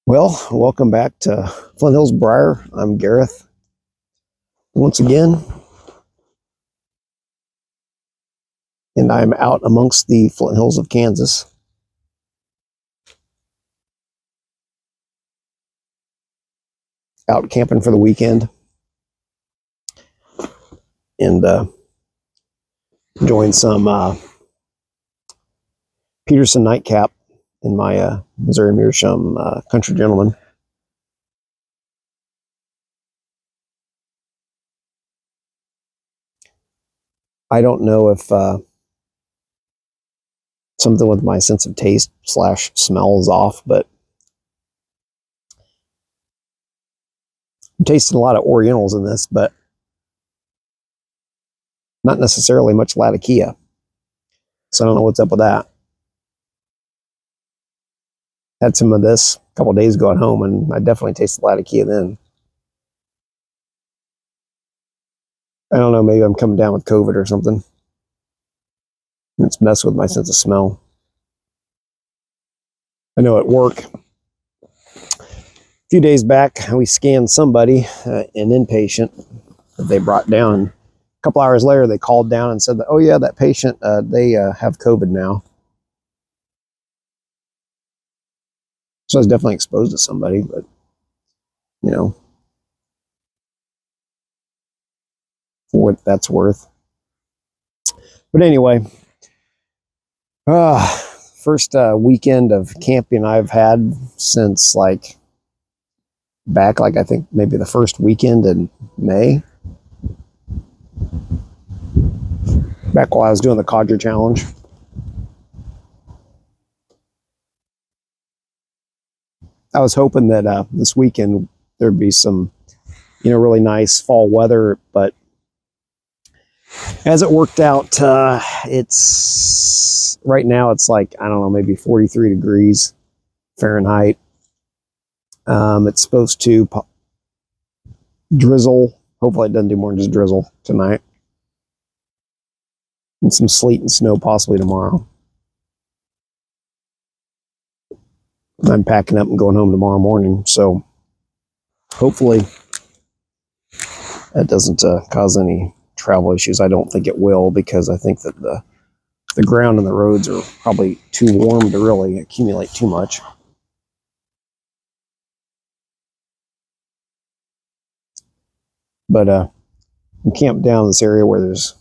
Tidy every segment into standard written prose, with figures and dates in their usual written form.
Well, welcome back to Flint Hills Briar. I'm Gareth once again, and I'm out amongst the Flint Hills of Kansas. Out camping for the weekend and enjoying some Peterson nightcap in my Missouri Meerschaum Country Gentleman. I don't know if something with my sense of taste / smell is off, but I'm tasting a lot of Orientals in this, but not necessarily much Latakia. So I don't know what's up with that. Had some of this a couple of days ago at home, and I definitely tasted Latakia then. I don't know, maybe I'm coming down with COVID or something. It's messed with my sense of smell. I know at work, a few days back, we scanned somebody, an inpatient that they brought down. A couple hours later, they called down and said that, oh yeah, that patient, they have COVID now. So I was definitely exposed to somebody, but, you know, for what that's worth. But anyway, first weekend of camping I've had since I think maybe the first weekend in May. Back while I was doing the Codger Challenge. I was hoping that this weekend there'd be some, really nice fall weather, but as it worked out, it's right now it's I don't know, maybe 43 degrees Fahrenheit. It's supposed to drizzle. Hopefully it doesn't do more than just drizzle tonight. And some sleet and snow possibly tomorrow. I'm packing up and going home tomorrow morning, so hopefully that doesn't cause any travel issues. I don't think it will, because I think that the ground and the roads are probably too warm to really accumulate too much. But I'm camped down in this area where it's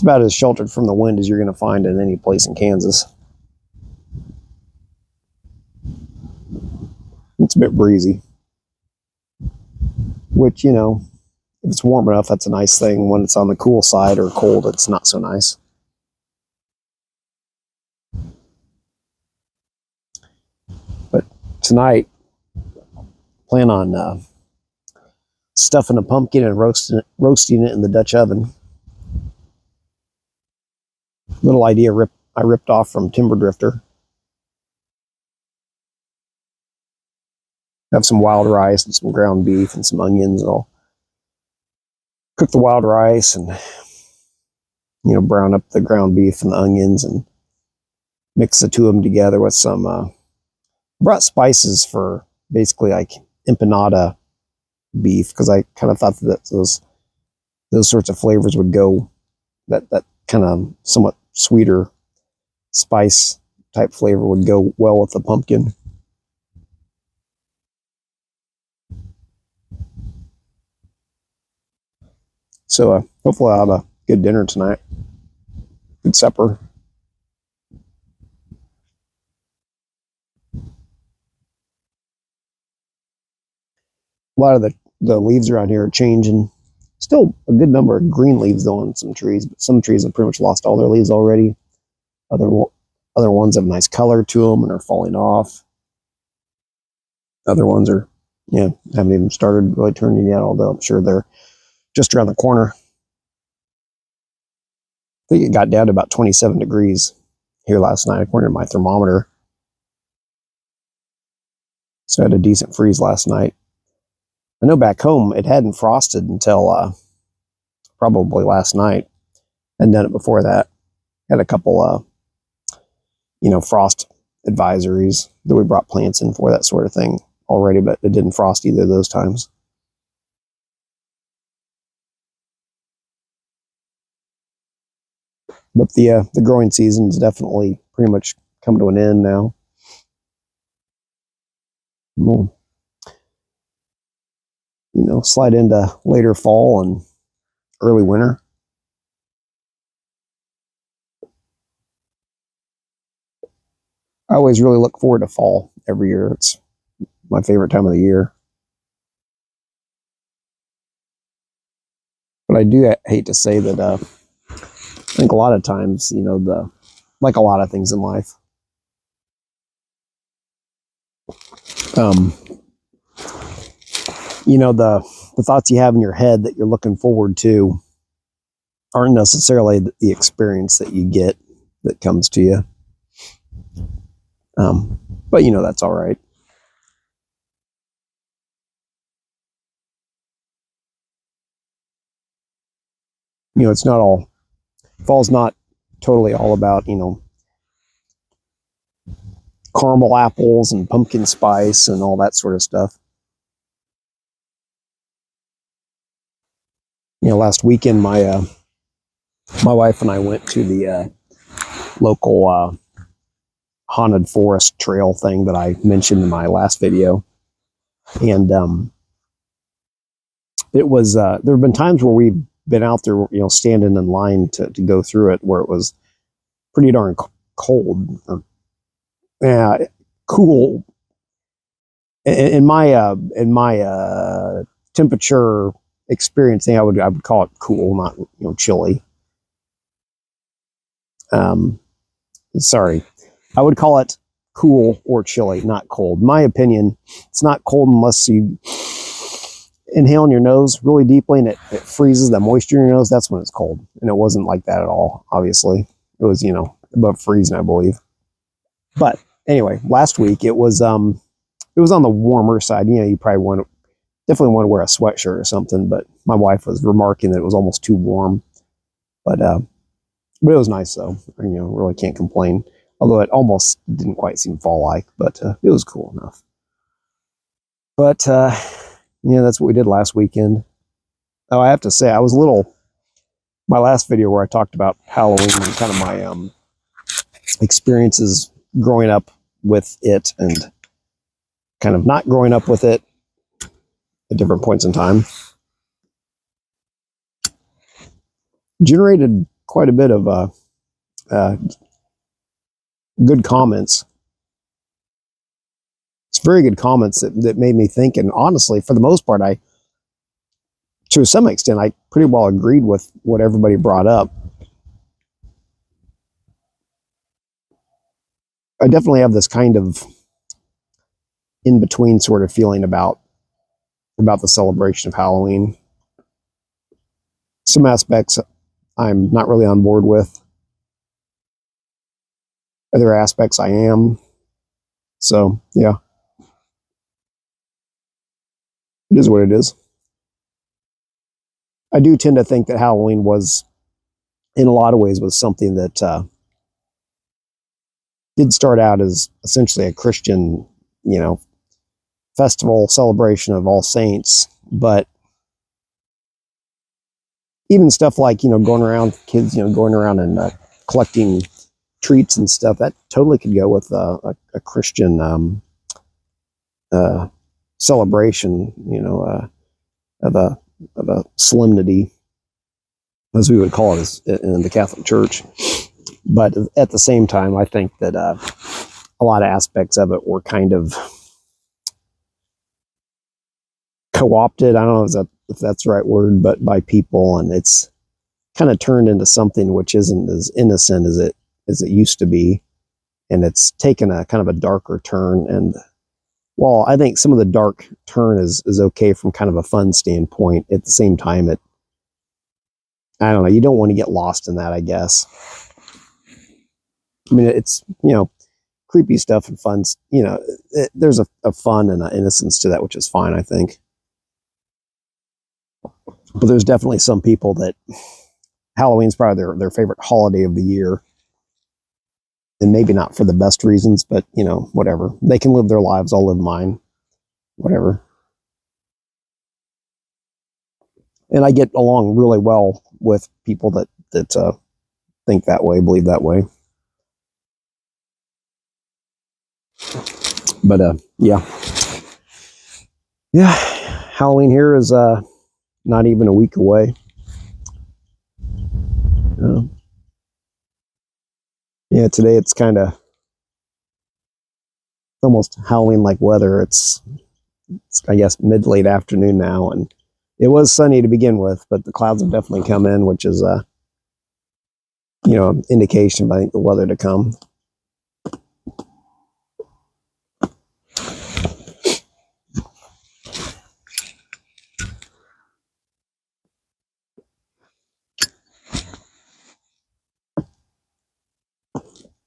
about as sheltered from the wind as you're going to find in any place in Kansas. It's a bit breezy, which, if it's warm enough, that's a nice thing. When it's on the cool side or cold, it's not so nice. But tonight, plan on stuffing a pumpkin and roasting it in the Dutch oven. Little idea I ripped off from Timber Drifter. Have some wild rice and some ground beef and some onions, and I'll cook the wild rice and brown up the ground beef and the onions and mix the two of them together with some brought spices for basically empanada beef, because I kind of thought that those sorts of flavors would go, that kind of somewhat sweeter spice type flavor would go well with the pumpkin. So hopefully I'll have a good dinner tonight. Good supper. A lot of the leaves around here are changing. Still a good number of green leaves though on some trees, but some trees have pretty much lost all their leaves already. Other ones have nice color to them and are falling off. Other ones are, haven't even started really turning yet, although I'm sure they're just around the corner. I think it got down to about 27 degrees here last night, according to my thermometer. So I had a decent freeze last night. I know back home it hadn't frosted until probably last night. Hadn't done it before that. Had a couple, frost advisories that we brought plants in for, that sort of thing already, but it didn't frost either of those times. But the growing season's definitely pretty much come to an end now. We'll, slide into later fall and early winter. I always really look forward to fall every year. It's my favorite time of the year. But I do hate to say that I think a lot of times, like a lot of things in life, the thoughts you have in your head that you're looking forward to aren't necessarily the experience that you get that comes to you. But that's all right. It's not all, fall's not totally all about, caramel apples and pumpkin spice and all that sort of stuff. Last weekend, my wife and I went to the local haunted forest trail thing that I mentioned in my last video. And it was, there have been times where we've been out there, standing in line to go through it, where it was pretty darn cold, or cool. In my temperature experience thing, I would call it cool, not chilly. Sorry, I would call it cool or chilly, not cold. In my opinion, it's not cold unless you inhale in your nose really deeply and it freezes the moisture in your nose. That's when it's cold, and it wasn't like that at all. Obviously, it was above freezing, I believe. But anyway, last week it was on the warmer side. You probably definitely want to wear a sweatshirt or something. But my wife was remarking that it was almost too warm. But it was nice though. Really can't complain. Although it almost didn't quite seem fall-like, but it was cool enough. But that's what we did last weekend. Oh, I have to say, I was my last video where I talked about Halloween and kind of my experiences growing up with it and kind of not growing up with it at different points in time, generated quite a bit of good comments. It's very good comments that made me think. And honestly, for the most part, to some extent, I pretty well agreed with what everybody brought up. I definitely have this kind of in-between sort of feeling about the celebration of Halloween. Some aspects I'm not really on board with. Other aspects I am. So, yeah. It is what it is. I do tend to think that Halloween was, in a lot of ways, was something that did start out as essentially a Christian, festival celebration of All Saints. But even stuff like, going around, kids, going around and collecting treats and stuff, that totally could go with a Christian celebration, of a solemnity, as we would call it in the Catholic Church. But at the same time, I think that a lot of aspects of it were kind of co-opted. I don't know if that's the right word, but by people, and it's kind of turned into something which isn't as innocent as it used to be, and it's taken a kind of a darker turn. And while I think some of the dark turn is okay from kind of a fun standpoint, at the same time, I don't know, you don't want to get lost in that, I guess. I mean, it's, creepy stuff and fun, there's a fun and an innocence to that, which is fine, I think. But there's definitely some people that Halloween's probably their favorite holiday of the year. and maybe not for the best reasons, but you know, whatever. They can live their lives. I'll live mine. Whatever. And I get along really well with people that think that way, believe that way. But yeah. Halloween here is not even a week away. Yeah, today it's kind of almost Halloween-like weather. It's I guess mid-late afternoon now, and it was sunny to begin with, but the clouds have definitely come in, which is you know, indication of, I think, the weather to come.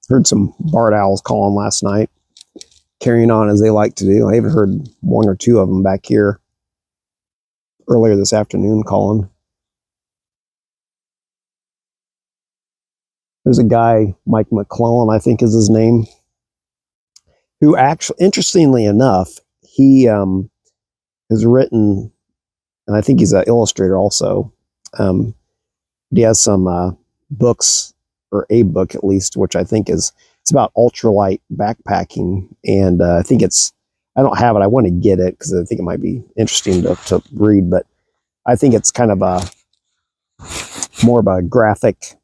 Heard some barred owls calling last night, carrying on as they like to do. I even heard one or two of them back here earlier this afternoon calling. There's a guy, Mike McClellan, I think is his name, who actually, interestingly enough, he has written, and I think he's an illustrator also. He has some books, or a book at least, which I think it's about ultralight backpacking, and I think I don't have it. I want to get it because I think it might be interesting to read, but I think it's kind of more of a graphic,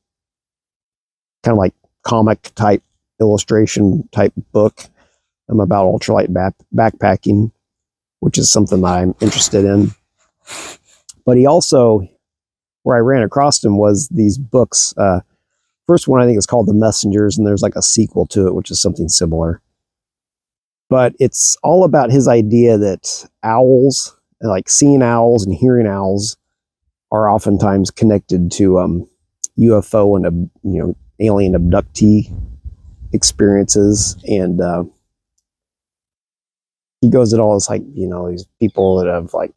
kind of like comic type illustration type book about ultralight backpacking, which is something that I'm interested in. But he also, where I ran across him, was these books. First one I think is called The Messengers, and there's like a sequel to it, which is something similar. But it's all about his idea that owls, like seeing owls and hearing owls, are oftentimes connected to UFO and you know, alien abductee experiences. And he goes at all this, like, you know, these people that have like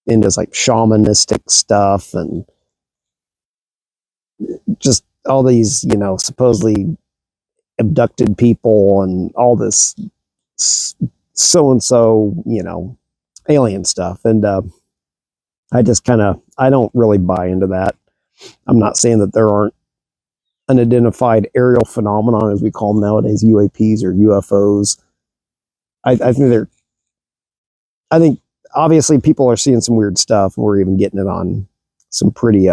into this like shamanistic stuff and just all these, you know, supposedly abducted people and all this so and so, you know, alien stuff. And I just I don't really buy into that. I'm not saying that there aren't unidentified aerial phenomenon, as we call them nowadays, UAPs or UFOs. I think obviously people are seeing some weird stuff, and we're even getting it on some pretty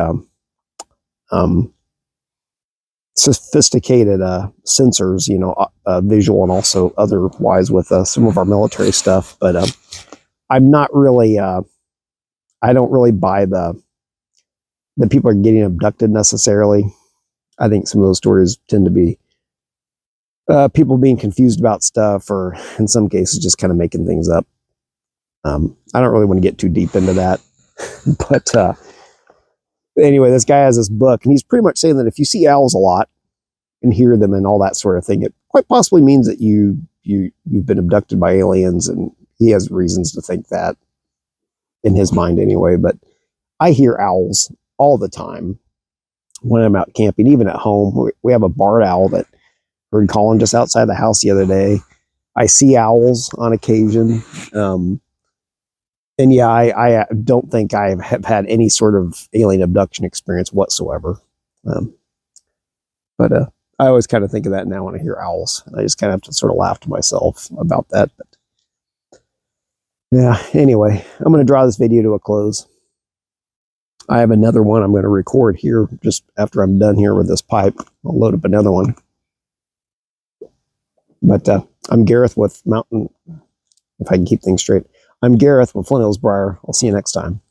sophisticated sensors, you know, visual and also otherwise with some of our military stuff. But I'm not really, I don't really buy that people are getting abducted necessarily. I think some of those stories tend to be people being confused about stuff, or in some cases just kind of making things up. I don't really want to get too deep into that. But anyway, this guy has this book, and he's pretty much saying that if you see owls a lot and hear them and all that sort of thing, it quite possibly means that you've been abducted by aliens, and he has reasons to think that in his mind anyway. But I hear owls all the time when I'm out camping, even at home. We have a barred owl that heard calling just outside the house the other day. I see owls on occasion. And yeah, I don't think I have had any sort of alien abduction experience whatsoever. But I always kind of think of that now when I hear owls. I just kind of have to sort of laugh to myself about that. But yeah, anyway, I'm going to draw this video to a close. I have another one I'm going to record here just after I'm done here with this pipe. I'll load up another one. But I'm Gareth with Mountain, if I can keep things straight. I'm Gareth with Flint Hills Briar. I'll see you next time.